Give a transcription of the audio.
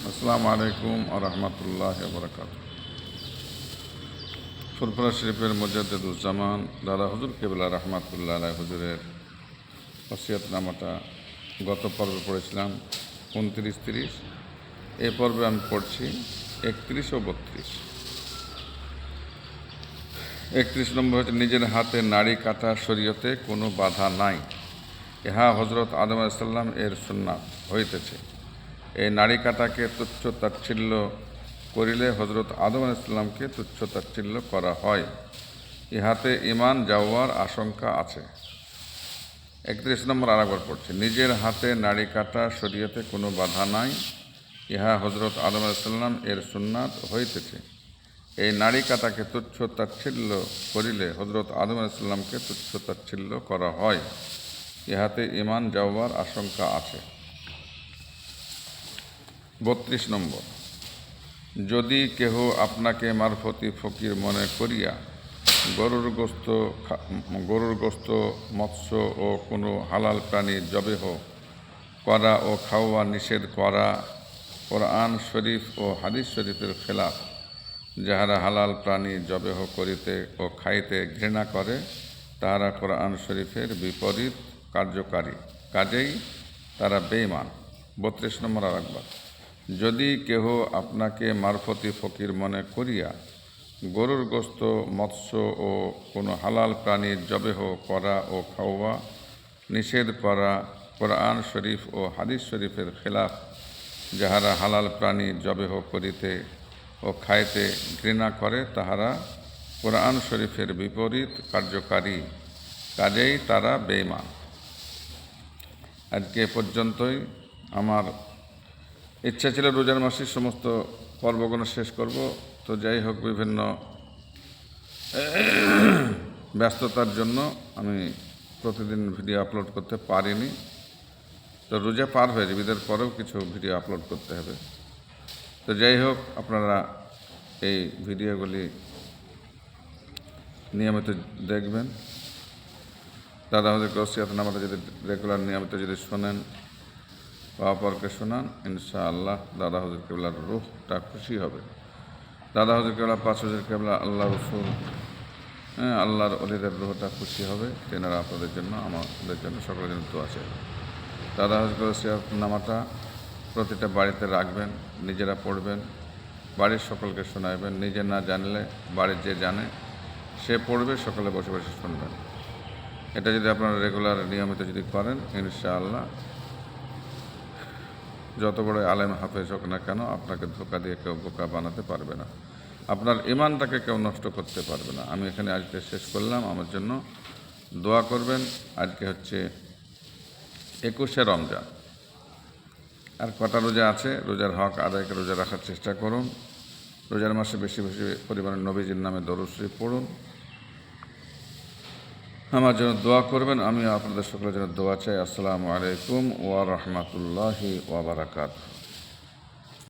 আসসালামু আলাইকুম ওয়া রাহমাতুল্লাহি ওয়া বারাকাতুহু। ফুরফুরা শরীফের মুজাদ্দিদুজ্জামান দাদা হুজুর কিবলা রাহমাতুল্লাহ আলাইহি হুজুরের ওসিয়তনামাটা গত পর্বে পড়েছিলাম 29-30। এই পর্বে আমি পড়ছি 31 ও 32। 31 নম্বর হচ্ছে নিজের হাতে নাড়ি কাটা শরীয়তে কোনো বাধা নাই, ইহা হজরত আদম আলাইহিস সালাম এর সুন্নাত হইতেছে। এই নাড়ি কাটাকে তুচ্ছ তাচ্ছিল্য করিলে হজরত আদম আলাইহিস সালামকে তুচ্ছ তাচ্ছিল্য করা হয়, ইহাতে ঈমান যাওয়ার আশঙ্কা আছে। 31 নম্বর আরেকবার পড়ছে, নিজের হাতে নাড়ি কাটা শরীয়তে কোনো বাধা নাই, ইহা হজরত আদম আলাইহিস সালাম এর সুন্নাত হইতেছে। এই নাড়ি কাটাকে তুচ্ছ তাচ্ছিল্য করিলে হজরত আদম আলাইহিস সালামকে তুচ্ছ তাচ্ছিল্য করা হয়, ইহাতে ঈমান যাওয়ার আশঙ্কা আছে। 32 নম্বর, যদি কেহ আপনাকে মারফতি ফকির মনে করিয়া গরুর গোস্ত, মৎস্য ও কোনো হালাল প্রাণী জবেহ করা ও খাওয়া নিষেধ করা কোরআন শরীফ ও হাদিস শরীফের খেলাফ, যাহারা হালাল প্রাণী জবেহ করিতে ও খাইতে ঘৃণা করে, তাহারা কোরআন শরীফের বিপরীত কার্যকারী, কাজেই তারা বেঈমান। 32 নম্বর আরেকবার, যদি কেহ আপনাকে মারফতি ফকির মনে করিয়া গরুর গোস্ত, মৎস্য ও কোনো হালাল প্রাণীর জবেহ করা ও খাওয়া নিষেধ করা কোরআন শরীফ ও হাদিস শরীফের খেলাফ, যাহারা হালাল প্রাণী জবেহ করিতে ও খাইতে ঘৃণা করে, তাহারা কোরআন শরীফের বিপরীত কার্যকারী, কাজেই তারা বেঈমান। আজকে পর্যন্তই। আমার ইচ্ছা ছিল রোজার মাসের সমস্ত পর্বগুলো শেষ করব, তো যাই হোক বিভিন্ন ব্যস্ততার জন্য আমি প্রতিদিন ভিডিও আপলোড করতে পারিনি। তো রোজা পার হয়ে যাবে, ঈদের পরেও কিছু ভিডিও আপলোড করতে হবে। তো যাই হোক, আপনারা এই ভিডিওগুলি নিয়মিত দেখবেন। দাদা হুজুরকে ওসিয়তনামাটা যদি রেগুলার নিয়মিত যদি শোনেন বা অপরকে শোনান, ইনশাআল্লাহ দাদা হুজুর কিবলার রূহটা খুশি হবে। দাদা হুজুর কিবলা, 5 হুজুর কিবলা, আল্লাহ রসুল, আল্লাহর ওলিদের রূহটা খুশি হবে। তেনারা আপনাদের জন্য, আমাদের জন্য, সকলের জন্য দোয়া চাইবে। দাদা হুজুর ওসিয়তনামাটা প্রতিটা বাড়িতে রাখবেন, নিজেরা পড়বেন, বাড়ির সকলকে শোনাবেন। নিজে না জানলে বাড়ির যে জানে সে পড়বে, সকলে বসে বসে শুনবেন। এটা যদি আপনারা রেগুলার নিয়মিত যদি করেন, ইনশাআল্লাহ যত বড় আলেম হাফেজ হোক না কেন, আপনাকে ধোকা দিয়ে কেউ বোকা বানাতে পারবে না, আপনার ঈমানটাকে কেউ নষ্ট করতে পারবে না। আমি এখানে আজকে শেষ করলাম, আমার জন্য দোয়া করবেন। আজকে হচ্ছে 21শে রমজান, আর কটা রোজা আছে, রোজার হক আদায় করে রোজা রাখার চেষ্টা করুন। রোজার মাসে বেশি বেশি পরিমাণে নবীজির নামে দরুদ শরীফ পড়ুন। আমার জন্য দোয়া করবেন, আমি আপনাদের সকলের জন্য দোয়া চাই। আসসালামু আলাইকুম ওয়া রাহমাতুল্লাহি ওয়া বারাকাতুহু।